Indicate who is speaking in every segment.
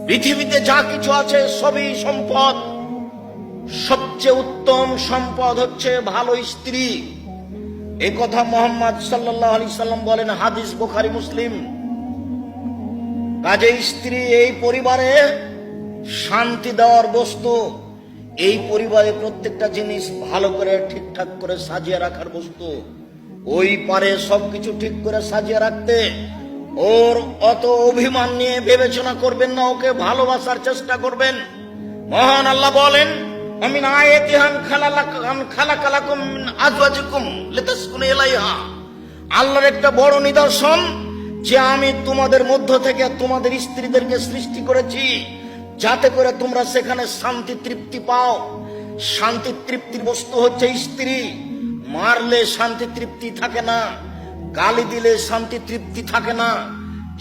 Speaker 1: পৃথিবীতে যা কিছু আছে সবই সম্পদ। সবচেয়ে উত্তম সম্পদ হচ্ছে ভালো স্ত্রী। এই কথা মুহাম্মদ সাল্লাল্লাহু আলাইহি সাল্লাম বলেন, হাদিস বুখারী মুসলিম। কাজে স্ত্রী এই পরিবারে শান্তি দেওয়ার বস্তু। এই পরিবারে প্রত্যেকটা জিনিস ভালো করে ঠিকঠাক করে সাজিয়ে রাখার বস্তু। ওই পারে সবকিছু ঠিক করে সাজিয়ে রাখতে। ওর অত অভিমান নিয়ে বিবেচনা করবেন না, ওকে ভালোবাসার চেষ্টা করবেন। মহান আল্লাহ বলেন, আমিন আয়াতিহান খালাকালাকুম মিন আজওয়াজিকুম লিতাসকুনু ইলাইহা। আল্লাহর একটা বড় নিদর্শন যে আমি তোমাদের মধ্য থেকে তোমাদের স্ত্রীদেরকে সৃষ্টি করেছি যাতে করে তোমরা সেখানে শান্তি তৃপ্তি পাও। শান্তি তৃপ্তির বস্তু হচ্ছে স্ত্রী। মারলে শান্তি তৃপ্তি থাকে না, গালি দিলে শান্তি তৃপ্তি থাকে না,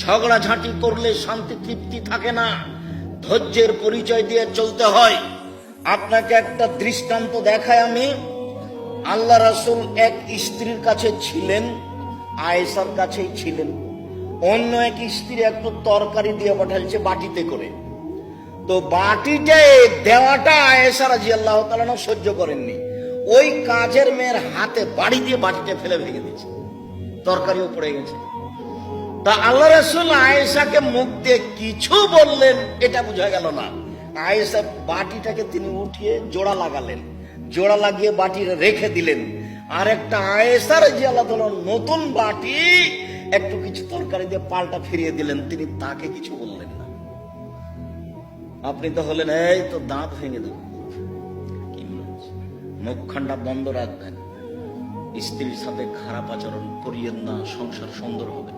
Speaker 1: ঝগড়াঝাঁটি করলে শান্তি তৃপ্তি থাকে না। ধৈর্যের পরিচয় দিয়ে চলতে হয়। আপনাকে একটা দৃষ্টান্ত দেখায় আমি। আল্লাহ রাসূল এক স্ত্রীর কাছে ছিলেন, আয়েশার কাছেই ছিলেন। অন্য এক স্ত্রী একটু তরকারি দিয়ে পাঠাচ্ছে বাটিতে করে। তো বাটিতে দেওয়াটা আয়েশা রাদিয়াল্লাহু তাআলা সহ্য করেননি। ওই কাজের মেয়ের হাতে বাড়ি দিয়ে বাটিতে ফেলে ভেঙে দিয়েছে, তরকারিও পড়ে গেছে। তা আল্লাহ রাসূল আয়েশাকে মুখ দিয়ে কিছু বললেন এটা বোঝা গেল না। আয়েশা বাটিটাকে তিনি উঠিয়ে জোড়া লাগালেন, জোড়া লাগিয়ে বাটি রেখে দিলেন। আর একটা আয়েশা রাদিয়াল্লাহু তাআলা নতুন বাটি একটু কিছু তরকারি দিয়ে পাল্টা ফিরিয়ে দিলেন, তিনি তাকে কিছু বললেন না। আপনি তো হলেন এই তো দাঁত ভেঙে দেবেন, মুখখান্ডা বন্ধ রাখবেন, স্ত্রীর সাথে খারাপ আচরণ করিয়েন না, সংসার সুন্দর হবে।